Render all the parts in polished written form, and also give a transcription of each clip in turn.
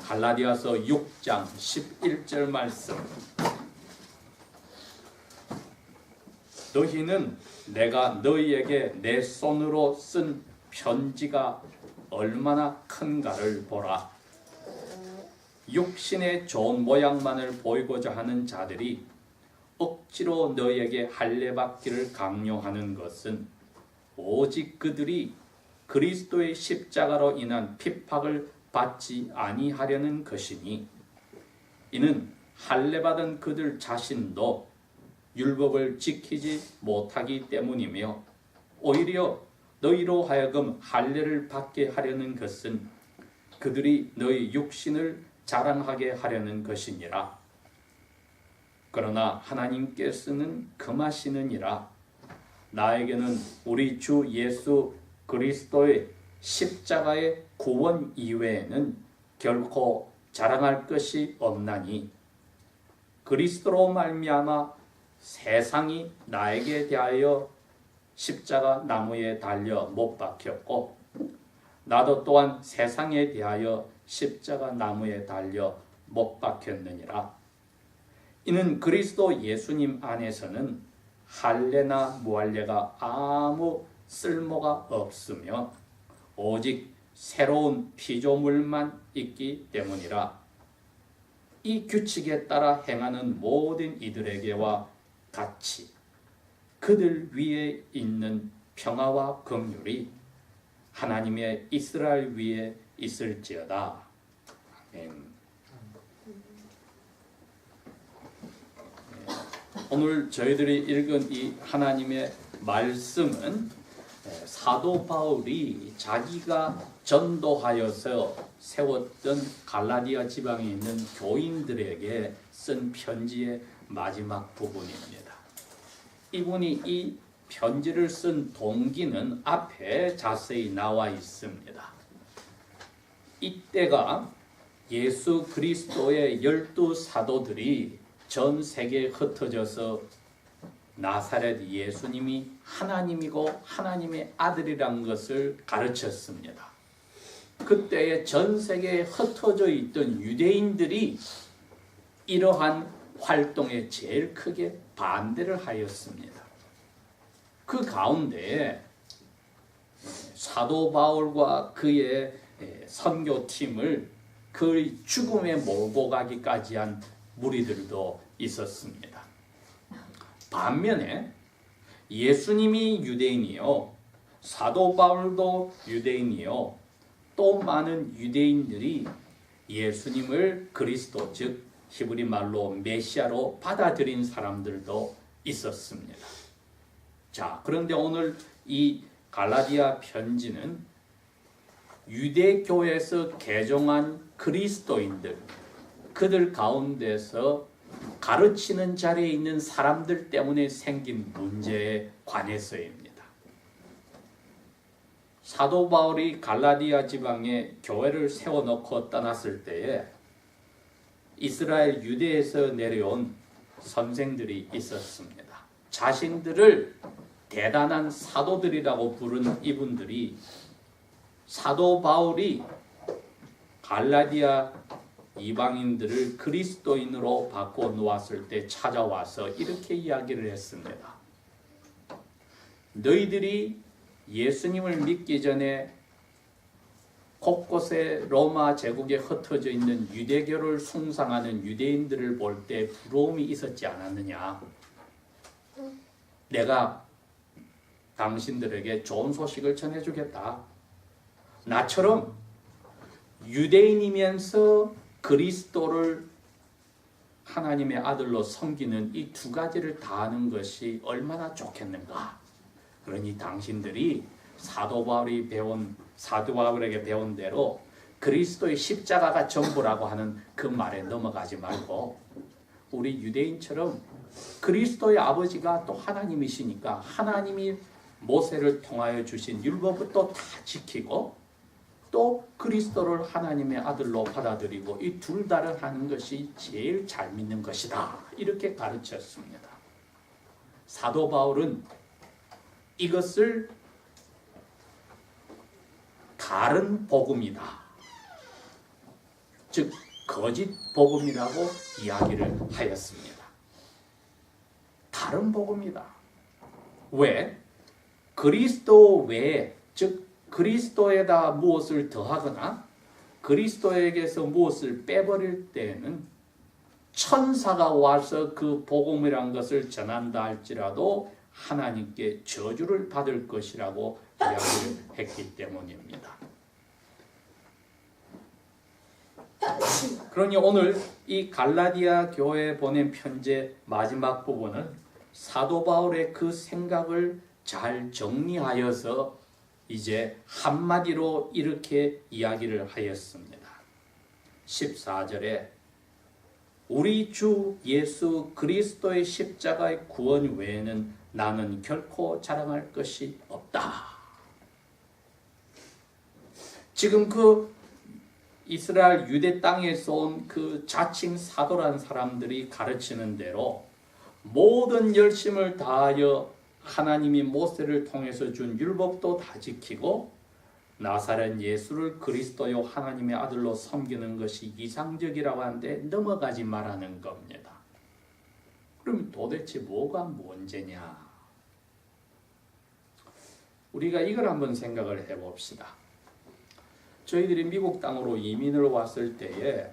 갈라디아서 6장 11절 말씀. 너희는 내가 너희에게 내 손으로 쓴 편지가 얼마나 큰가를 보라. 육신의 좋은 모양만을 보이고자 하는 자들이 억지로 너희에게 할례받기를 강요하는 것은 오직 그들이 그리스도의 십자가로 인한 핍박을 받지 아니하려는 것이니, 이는 할례받은 그들 자신도 율법을 지키지 못하기 때문이며, 오히려 너희로 하여금 할례를 받게 하려는 것은 그들이 너희 육신을 자랑하게 하려는 것이니라. 그러나 하나님께서는 금하시느니라. 나에게는 우리 주 예수 그리스도의 십자가의 구원 이외에는 결코 자랑할 것이 없나니, 그리스도로 말미암아 세상이 나에게 대하여 십자가 나무에 달려 못 박혔고, 나도 또한 세상에 대하여 십자가 나무에 달려 못 박혔느니라. 이는 그리스도 예수님 안에서는 할례나 무할례가 아무 쓸모가 없으며 오직 새로운 피조물만 있기 때문이라. 이 규칙에 따라 행하는 모든 이들에게와 같이 그들 위에 있는 평화와 긍휼이 하나님의 이스라엘 위에 있을지어다. 아멘. 오늘 저희들이 읽은 이 하나님의 말씀은 사도 바울이 자기가 전도하여서 세웠던 갈라디아 지방에 있는 교인들에게 쓴 편지의 마지막 부분입니다. 이분이 이 편지를 쓴 동기는 앞에 자세히 나와 있습니다. 이때가 예수 그리스도의 12 사도들이 전 세계에 흩어져서 나사렛 예수님이 하나님이고 하나님의 아들이란 것을 가르쳤습니다. 그때에 전 세계에 흩어져 있던 유대인들이 이러한 활동에 제일 크게 반대를 하였습니다. 그 가운데 사도 바울과 그의 선교팀을 그 죽음에 몰고 가기까지 한 무리들도 있었습니다. 반면에 예수님이 유대인이요, 사도 바울도 유대인이요, 또 많은 유대인들이 예수님을 그리스도, 즉 히브리 말로 메시아로 받아들인 사람들도 있었습니다. 자, 그런데 오늘 이 갈라디아 편지는 유대교에서 개종한 그리스도인들, 그들 가운데서 가르치는 자리에 있는 사람들 때문에 생긴 문제에 관해서입니다. 사도 바울이 갈라디아 지방에 교회를 세워놓고 떠났을 때에 이스라엘 유대에서 내려온 선생들이 있었습니다. 자신들을 대단한 사도들이라고 부른 이분들이 사도 바울이 갈라디아 이방인들을 그리스도인으로 바꿔놓았을 때 찾아와서 이렇게 이야기를 했습니다. 너희들이 예수님을 믿기 전에 곳곳에 로마 제국에 흩어져 있는 유대교를 숭상하는 유대인들을 볼 때 부러움이 있었지 않았느냐? 내가 당신들에게 좋은 소식을 전해주겠다. 나처럼 유대인이면서 그리스도를 하나님의 아들로 섬기는 이 두 가지를 다 하는 것이 얼마나 좋겠는가. 그러니 당신들이 사도 바울에게 배운 대로 그리스도의 십자가가 전부라고 하는 그 말에 넘어가지 말고 우리 유대인처럼 그리스도의 아버지가 또 하나님이시니까 하나님이 모세를 통하여 주신 율법부터 다 지키고 또 그리스도를 하나님의 아들로 받아들이고 이 둘 다를 하는 것이 제일 잘 믿는 것이다. 이렇게 가르쳤습니다. 사도 바울은 이것을 다른 복음이다. 즉 거짓 복음이라고 이야기를 하였습니다. 다른 복음이다. 왜? 그리스도 외에, 즉 그리스도에다 무엇을 더하거나 그리스도에게서 무엇을 빼버릴 때에는 천사가 와서 그 복음이란 것을 전한다 할지라도 하나님께 저주를 받을 것이라고 이야기를 했기 때문입니다. 그러니 오늘 이 갈라디아 교회에 보낸 편지의 마지막 부분은 사도 바울의 그 생각을 잘 정리하여서 이제 한마디로 이렇게 이야기를 하였습니다. 14절에 우리 주 예수 그리스도의 십자가의 구원 외에는 나는 결코 자랑할 것이 없다. 지금 그 이스라엘 유대 땅에서 온 그 자칭 사도란 사람들이 가르치는 대로 모든 열심을 다하여 하나님이 모세를 통해서 준 율법도 다 지키고 나사렛 예수를 그리스도요 하나님의 아들로 섬기는 것이 이상적이라고 하는데 넘어가지 말라는 겁니다. 그럼 도대체 뭐가 문제냐? 우리가 이걸 한번 생각을 해봅시다. 저희들이 미국 땅으로 이민을 왔을 때에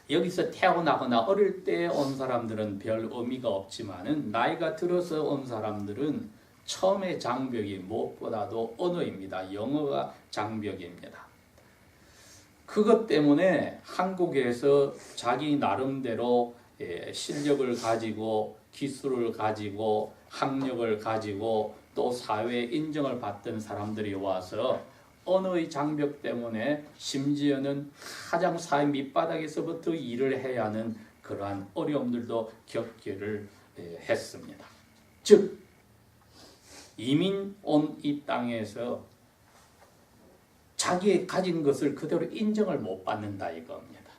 여기서 태어나거나 어릴 때 온 사람들은 별 의미가 없지만은 나이가 들어서 온 사람들은 처음에 장벽이 무엇보다도 언어입니다. 영어가 장벽입니다. 그것 때문에 한국에서 자기 나름대로 실력을 가지고 기술을 가지고 학력을 가지고 또 사회에 인정을 받던 사람들이 와서 언어의 장벽 때문에 심지어는 가장 사회 밑바닥에서부터 일을 해야 하는 그러한 어려움들도 겪기를 했습니다. 즉 이민 온 이 땅에서 자기의 가진 것을 그대로 인정을 못 받는다 이겁니다.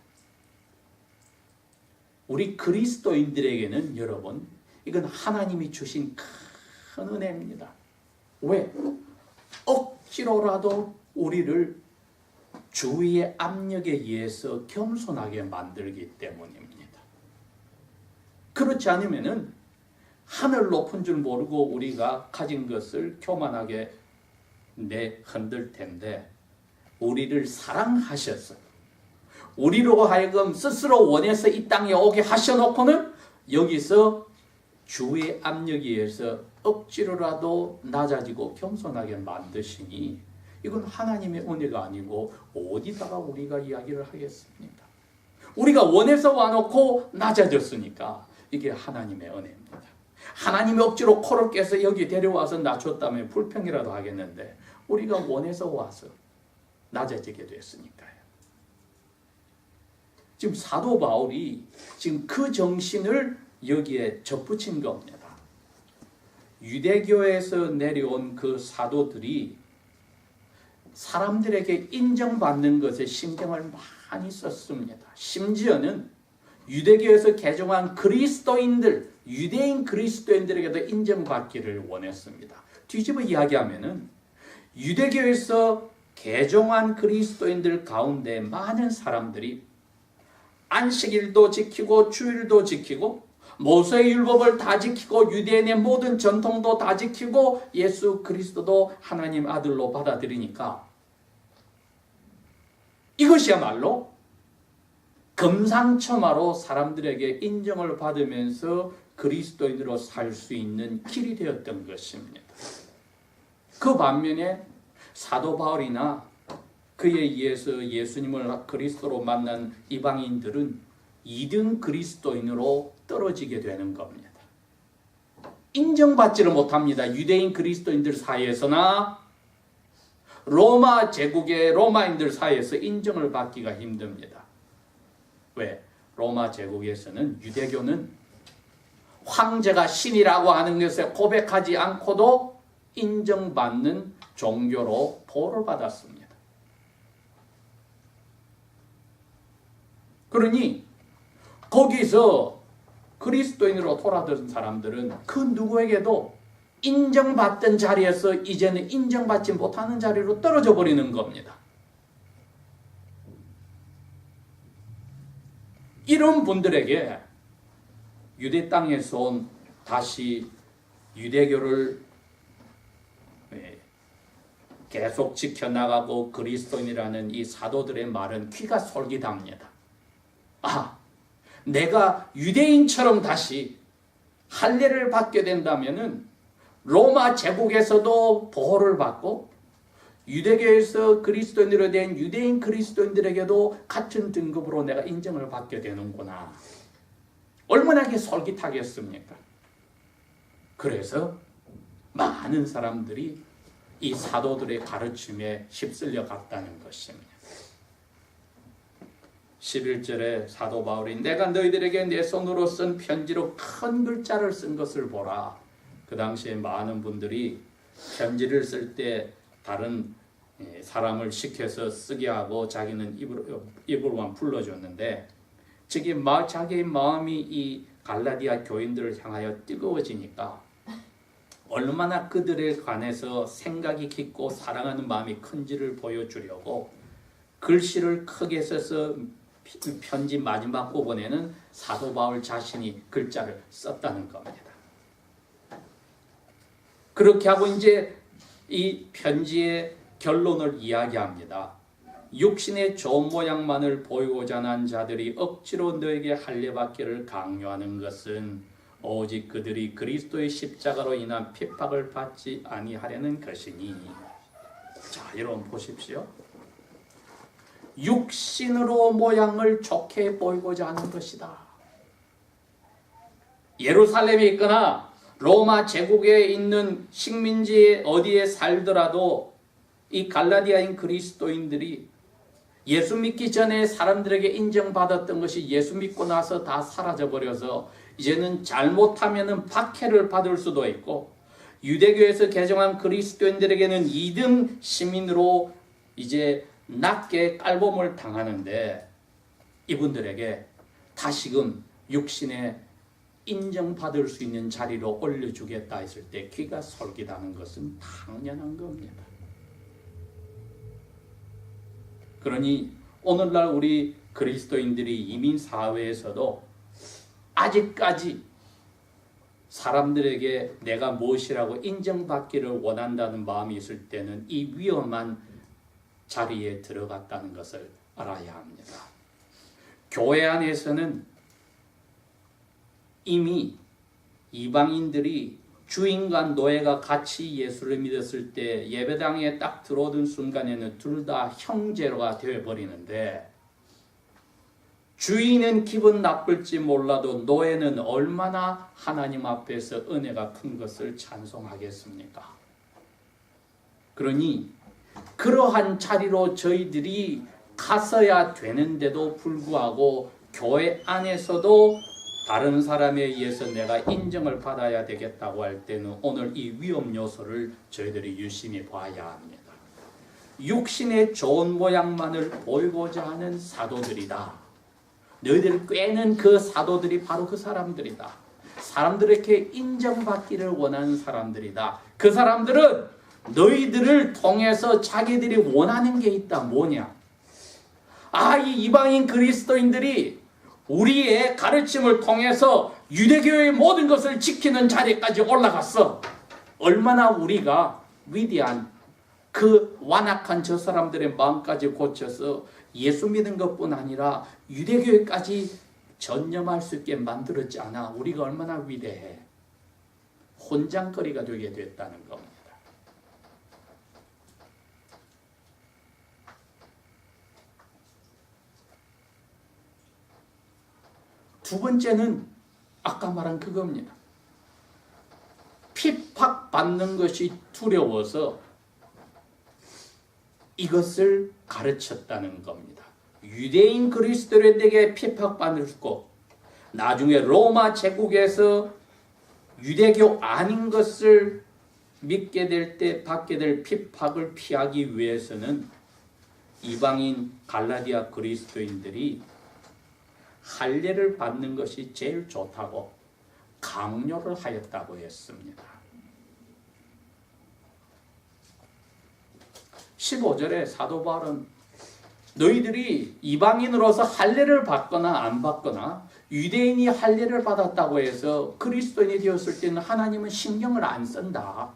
우리 그리스도인들에게는 여러분 이건 하나님이 주신 큰 은혜입니다. 왜? 억지로라도 우리를 주위의 압력에 의해서 겸손하게 만들기 때문입니다. 그렇지 않으면은 하늘 높은 줄 모르고 우리가 가진 것을 교만하게 흔들 텐데 우리를 사랑하셔서 우리로 하여금 스스로 원해서 이 땅에 오게 하셔놓고는 여기서 주위의 압력에 의해서 억지로라도 낮아지고 겸손하게 만드시니 이건 하나님의 은혜가 아니고 어디다가 우리가 이야기를 하겠습니까? 우리가 원해서 와놓고 낮아졌으니까 이게 하나님의 은혜입니다. 하나님이 억지로 코를 깨서 여기 데려와서 낮췄다면 불평이라도 하겠는데 우리가 원해서 와서 낮아지게 됐으니까요. 지금 사도 바울이 지금 그 정신을 여기에 접붙인 겁니다. 유대교에서 내려온 그 사도들이 사람들에게 인정받는 것에 신경을 많이 썼습니다. 심지어는 유대교에서 개종한 그리스도인들, 유대인 그리스도인들에게도 인정받기를 원했습니다. 뒤집어 이야기하면은 유대교에서 개종한 그리스도인들 가운데 많은 사람들이 안식일도 지키고 주일도 지키고 모세의 율법을 다 지키고 유대인의 모든 전통도 다 지키고 예수 그리스도도 하나님 아들로 받아들이니까 이것이야말로 금상첨화로 사람들에게 인정을 받으면서 그리스도인으로 살 수 있는 길이 되었던 것입니다. 그 반면에 사도 바울이나 그에 의해서 예수님을 그리스도로 만난 이방인들은 2등 그리스도인으로 떨어지게 되는 겁니다. 인정받지를 못합니다. 유대인 그리스도인들 사이에서나 로마 제국의 로마인들 사이에서 인정을 받기가 힘듭니다. 왜? 로마 제국에서는 유대교는 황제가 신이라고 하는 것에 고백하지 않고도 인정받는 종교로 보호를 받았습니다. 그러니 거기서 그리스도인으로 돌아든 사람들은 그 누구에게도 인정받던 자리에서 이제는 인정받지 못하는 자리로 떨어져 버리는 겁니다. 이런 분들에게 유대 땅에서 온 다시 유대교를 계속 지켜나가고 그리스도인이라는 이 사도들의 말은 귀가 솔깃합니다. 아, 내가 유대인처럼 다시 할례를 받게 된다면은 로마 제국에서도 보호를 받고 유대교에서 그리스도인으로 된 유대인 그리스도인들에게도 같은 등급으로 내가 인정을 받게 되는구나. 얼마나 솔깃하겠습니까? 그래서 많은 사람들이 이 사도들의 가르침에 휩쓸려 갔다는 것입니다. 11절에 사도 바울이 내가 너희들에게 내 손으로 쓴 편지로 큰 글자를 쓴 것을 보라. 그 당시에 많은 분들이 편지를 쓸 때 다른 사람을 시켜서 쓰게 하고 자기는 입으로만 불러줬는데 자기의 마음이 이 갈라디아 교인들을 향하여 뜨거워지니까 얼마나 그들에 관해서 생각이 깊고 사랑하는 마음이 큰지를 보여주려고 글씨를 크게 써서 편지 마지막 부분에는 사도 바울 자신이 글자를 썼다는 겁니다. 그렇게 하고 이제 이 편지의 결론을 이야기합니다. 육신의 좋은 모양만을 보이고자 하는 자들이 억지로 너에게 할례받기를 강요하는 것은 오직 그들이 그리스도의 십자가로 인한 핍박을 받지 아니하려는 것이니. 자, 여러분 보십시오. 육신으로 모양을 좋게 보이고자 하는 것이다. 예루살렘에 있거나 로마 제국에 있는 식민지 어디에 살더라도 이 갈라디아인 그리스도인들이 예수 믿기 전에 사람들에게 인정받았던 것이 예수 믿고 나서 다 사라져버려서 이제는 잘못하면 박해를 받을 수도 있고 유대교에서 개종한 그리스도인들에게는 2등 시민으로 이제 낮게 깔봄을 당하는데 이분들에게 다시금 육신에 인정받을 수 있는 자리로 올려주겠다 했을 때 귀가 솔깃하는 것은 당연한 겁니다. 그러니 오늘날 우리 그리스도인들이 이민사회에서도 아직까지 사람들에게 내가 무엇이라고 인정받기를 원한다는 마음이 있을 때는 이 위험한 자리에 들어갔다는 것을 알아야 합니다. 교회 안에서는 이미 이방인들이 주인과 노예가 같이 예수를 믿었을 때 예배당에 딱 들어오던 순간에는 둘 다 형제가 되어버리는데 주인은 기분 나쁠지 몰라도 노예는 얼마나 하나님 앞에서 은혜가 큰 것을 찬송하겠습니까? 그러니 그러한 자리로 저희들이 갔어야 되는데도 불구하고 교회 안에서도 다른 사람에 의해서 내가 인정을 받아야 되겠다고 할 때는 오늘 이 위험 요소를 저희들이 유심히 봐야 합니다. 육신의 좋은 모양만을 보이고자 하는 사도들이다. 너희들 꿰는 그 사도들이 바로 그 사람들이다. 사람들에게 인정받기를 원하는 사람들이다. 그 사람들은 너희들을 통해서 자기들이 원하는 게 있다. 뭐냐? 이 이방인 그리스도인들이 우리의 가르침을 통해서 유대교의 모든 것을 지키는 자리까지 올라갔어. 얼마나 우리가 위대한 그 완악한 저 사람들의 마음까지 고쳐서 예수 믿는 것뿐 아니라 유대교회까지 전념할 수 있게 만들었지 않아. 우리가 얼마나 위대해. 혼장거리가 되게 됐다는 겁니다. 두 번째는 아까 말한 그겁니다. 핍박받는 것이 두려워서 이것을 가르쳤다는 겁니다. 유대인 그리스도인에게 핍박받고 나중에 로마 제국에서 유대교 아닌 것을 믿게 될 때 받게 될 핍박을 피하기 위해서는 이방인 갈라디아 그리스도인들이 할례를 받는 것이 제일 좋다고 강요를 하였다고 했습니다. 15절에 사도 바울은 너희들이 이방인으로서 할례를 받거나 안 받거나 유대인이 할례를 받았다고 해서 그리스도인이 되었을 때는 하나님은 신경을 안 쓴다.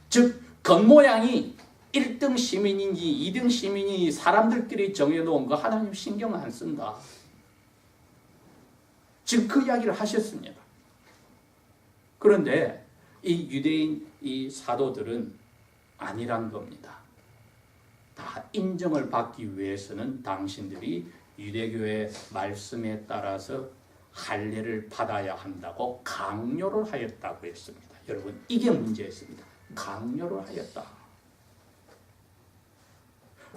즉 겉모양이 1등 시민인지 2등 시민이 사람들끼리 정해놓은 거 하나님 신경 안 쓴다. 지금 그 이야기를 하셨습니다. 그런데 이 유대인 이 사도들은 아니란 겁니다. 다 인정을 받기 위해서는 당신들이 유대교의 말씀에 따라서 할례를 받아야 한다고 강요를 하였다고 했습니다. 여러분, 이게 문제였습니다. 강요를 하였다.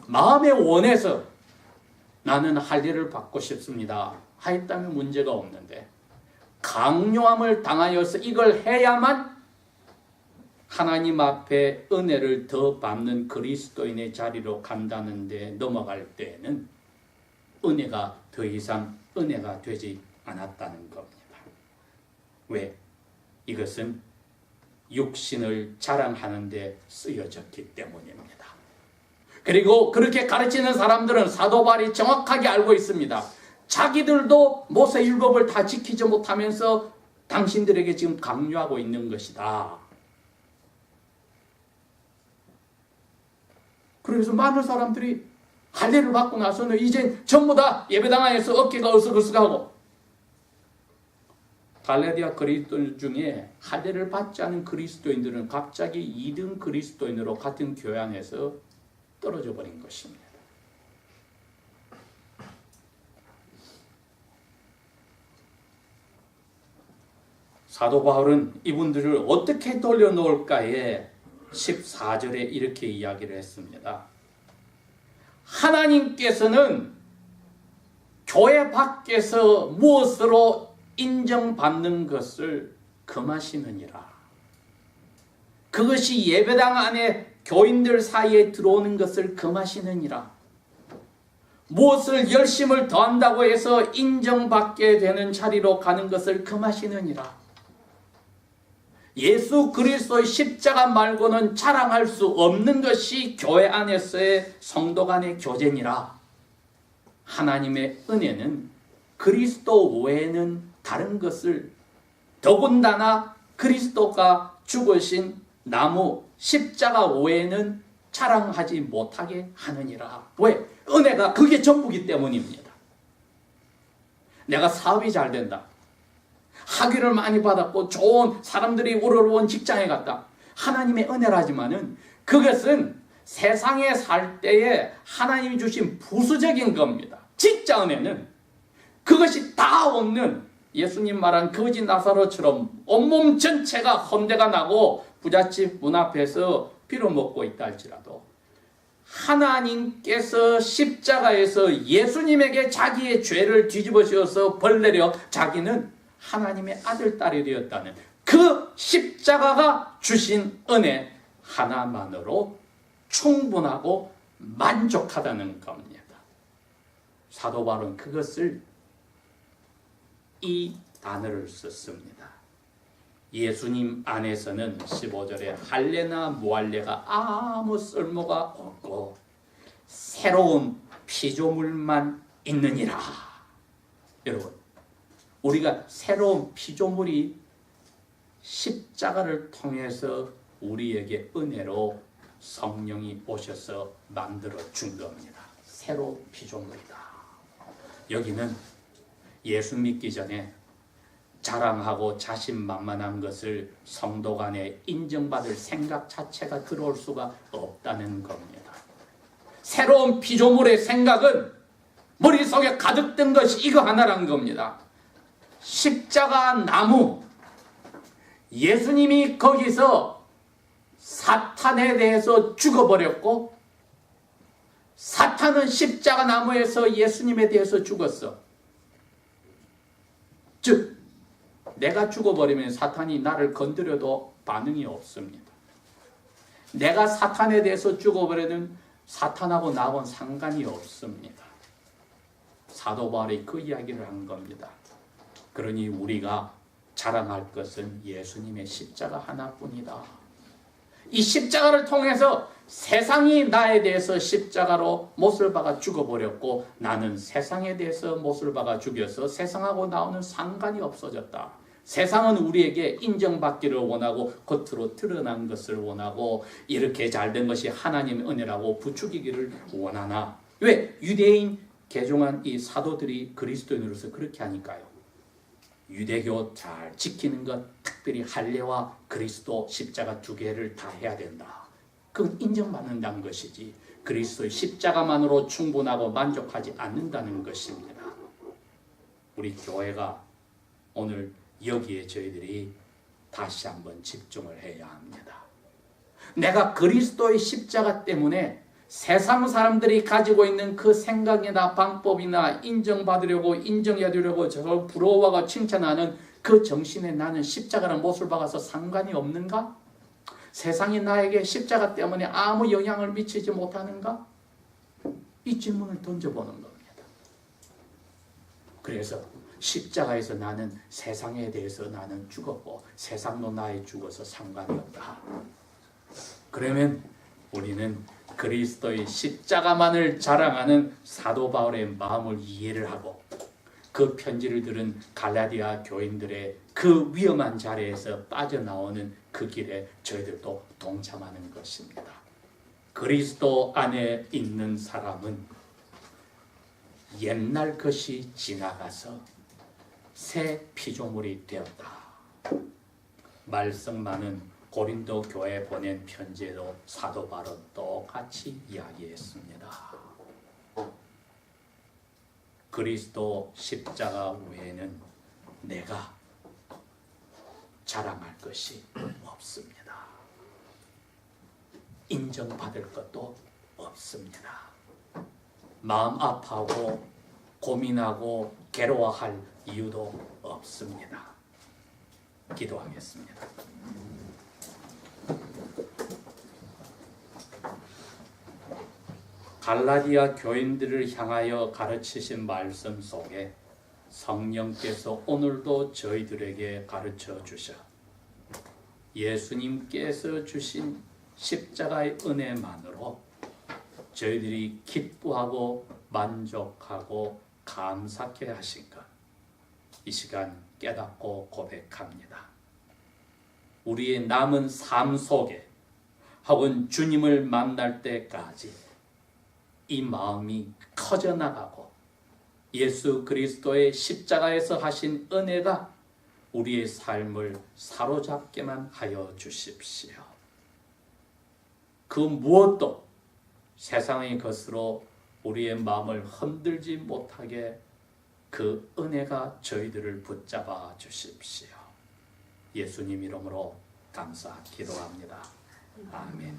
마음의 원해서 나는 할례를 받고 싶습니다 하였다면 문제가 없는데, 강요함을 당하여서 이걸 해야만 하나님 앞에 은혜를 더 받는 그리스도인의 자리로 간다는 데 넘어갈 때에는 은혜가 더 이상 은혜가 되지 않았다는 겁니다. 왜? 이것은 육신을 자랑하는 데 쓰여졌기 때문입니다. 그리고 그렇게 가르치는 사람들은 사도 바울이 정확하게 알고 있습니다. 자기들도 모세율법을 다 지키지 못하면서 당신들에게 지금 강요하고 있는 것이다. 그래서 많은 사람들이 할례를 받고 나서는 이제 전부 다 예배당 안에서 어깨가 으쓱으쓱하고, 갈라디아 그리스도인 중에 할례를 받지 않은 그리스도인들은 갑자기 2등 그리스도인으로 같은 교회 안에서 떨어져 버린 것입니다. 사도 바울은 이분들을 어떻게 돌려놓을까에 14절에 이렇게 이야기를 했습니다. 하나님께서는 교회 밖에서 무엇으로 인정받는 것을 금하시느니라. 그것이 예배당 안에 교인들 사이에 들어오는 것을 금하시느니라. 무엇을 열심을 더한다고 해서 인정받게 되는 자리로 가는 것을 금하시느니라. 예수 그리스도의 십자가 말고는 자랑할 수 없는 것이 교회 안에서의 성도 간의 교제니라. 하나님의 은혜는 그리스도 외에는 다른 것을, 더군다나 그리스도가 죽으신 나무 십자가 외에는 자랑하지 못하게 하느니라. 왜? 은혜가 그게 전부기 때문입니다. 내가 사업이 잘 된다, 학위를 많이 받았고 좋은 사람들이 우러러온 직장에 갔다, 하나님의 은혜라지만은 그것은 세상에 살 때에 하나님이 주신 부수적인 겁니다. 진짜 은혜는 그것이 다 없는, 예수님 말한 거지 나사로처럼 온몸 전체가 헌대가 나고 부잣집 문 앞에서 빌어먹고 있다 할지라도 하나님께서 십자가에서 예수님에게 자기의 죄를 뒤집어 씌워서 벌내려 자기는 하나님의 아들, 딸이 되었다는 그 십자가가 주신 은혜 하나만으로 충분하고 만족하다는 겁니다. 사도 바울은 그것을, 이 단어를 썼습니다. 예수님 안에서는 15절에 할례나 무할례가 아무 쓸모가 없고 새로운 피조물만 있느니라. 여러분, 우리가 새로운 피조물이 십자가를 통해서 우리에게 은혜로 성령이 오셔서 만들어 준 겁니다. 새로운 피조물이다. 여기는 예수 믿기 전에 자랑하고 자신만만한 것을 성도 간에 인정받을 생각 자체가 들어올 수가 없다는 겁니다. 새로운 피조물의 생각은 머릿속에 가득 든 것이 이거 하나란 겁니다. 십자가 나무, 예수님이 거기서 사탄에 대해서 죽어버렸고 사탄은 십자가 나무에서 예수님에 대해서 죽었어. 즉 내가 죽어버리면 사탄이 나를 건드려도 반응이 없습니다. 내가 사탄에 대해서 죽어버리면 사탄하고 나하고는 상관이 없습니다. 사도 바울이 그 이야기를 한 겁니다. 그러니 우리가 자랑할 것은 예수님의 십자가 하나뿐이다. 이 십자가를 통해서 세상이 나에 대해서 십자가로 못을 박아 죽어버렸고 나는 세상에 대해서 못을 박아 죽여서 세상하고 나오는 상관이 없어졌다. 세상은 우리에게 인정받기를 원하고 겉으로 드러난 것을 원하고 이렇게 잘된 것이 하나님의 은혜라고 부추기기를 원하나 왜? 유대인 개종한 이 사도들이 그리스도인으로서 그렇게 하니까요. 유대교 잘 지키는 것, 특별히 할례와 그리스도 십자가 두 개를 다 해야 된다. 그건 인정받는다는 것이지 그리스도의 십자가만으로 충분하고 만족하지 않는다는 것입니다. 우리 교회가 오늘 여기에 저희들이 다시 한번 집중을 해야 합니다. 내가 그리스도의 십자가 때문에 세상 사람들이 가지고 있는 그 생각이나 방법이나 인정받으려고 인정해주려고 저를 부러워하고 칭찬하는 그 정신에 나는 십자가라는 못을 박아서 상관이 없는가? 세상이 나에게 십자가 때문에 아무 영향을 미치지 못하는가? 이 질문을 던져보는 겁니다. 그래서 십자가에서 나는 세상에 대해서 나는 죽었고 세상도 나에 죽어서 상관이 없다. 그러면 우리는 그리스도의 십자가만을 자랑하는 사도 바울의 마음을 이해를 하고 그 편지를 들은 갈라디아 교인들의 그 위험한 자리에서 빠져나오는 그 길에 저희들도 동참하는 것입니다. 그리스도 안에 있는 사람은 옛날 것이 지나가서 새 피조물이 되었다. 말씀 많은 고린도 교회에 보낸 편지에도 사도 바울은 똑같이 이야기했습니다. 그리스도 십자가 외에는 내가 자랑할 것이 없습니다. 인정받을 것도 없습니다. 마음 아파하고 고민하고 괴로워할 이유도 없습니다. 기도하겠습니다. 갈라디아 교인들을 향하여 가르치신 말씀 속에 성령께서 오늘도 저희들에게 가르쳐 주셔 예수님께서 주신 십자가의 은혜만으로 저희들이 기뻐하고 만족하고 감사케 하신 것 이 시간 깨닫고 고백합니다. 우리의 남은 삶 속에 혹은 주님을 만날 때까지 이 마음이 커져나가고 예수 그리스도의 십자가에서 하신 은혜가 우리의 삶을 사로잡게만 하여 주십시오. 그 무엇도 세상의 것으로 우리의 마음을 흔들지 못하게 그 은혜가 저희들을 붙잡아 주십시오. 예수님 이름으로 감사 기도합니다. 아멘.